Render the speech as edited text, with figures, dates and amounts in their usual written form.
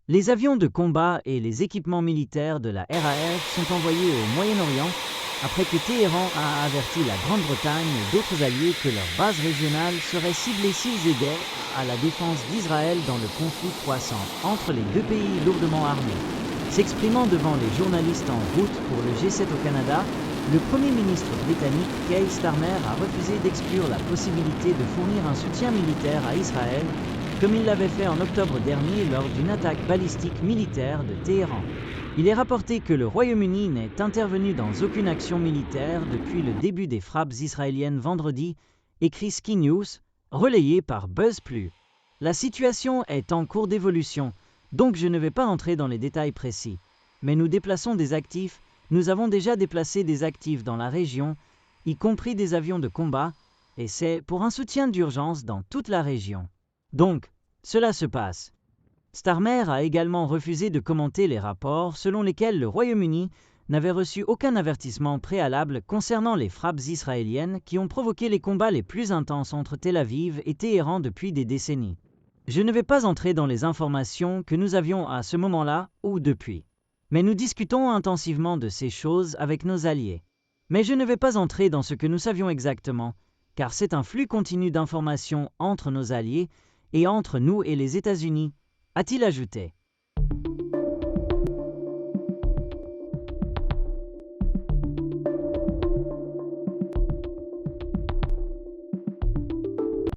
Les avions de combat et les équipements militaires de la RAF sont envoyés au Moyen-Orient après que Téhéran a averti la Grande-Bretagne et d'autres alliés que leur base régionale serait ciblée s'ils aidaient à la défense d'Israël dans le conflit croissant entre les deux pays lourdement armés. S'exprimant devant les journalistes en route pour le G7 au Canada, le Premier ministre britannique Keir Starmer a refusé d'exclure la possibilité de fournir un soutien militaire à Israël, comme il l'avait fait en octobre dernier lors d'une attaque balistique militaire de Téhéran. Il est rapporté que le Royaume-Uni n'est intervenu dans aucune action militaire depuis le début des frappes israéliennes vendredi, écrit Sky News, relayé par BuzzPlus. La situation est en cours d'évolution, donc je ne vais pas entrer dans les détails précis. Mais nous déplaçons des actifs, nous avons déjà déplacé des actifs dans la région, y compris des avions de combat, et c'est pour un soutien d'urgence dans toute la région. Donc, cela se passe. Starmer a également refusé de commenter les rapports selon lesquels le Royaume-Uni n'avait reçu aucun avertissement préalable concernant les frappes israéliennes qui ont provoqué les combats les plus intenses entre Tel Aviv et Téhéran depuis des décennies. Je ne vais pas entrer dans les informations que nous avions à ce moment-là ou depuis. Mais nous discutons intensivement de ces choses avec nos alliés. Mais je ne vais pas entrer dans ce que nous savions exactement, car c'est un flux continu d'informations entre nos alliés et entre nous et les États-Unis, a-t-il ajouté.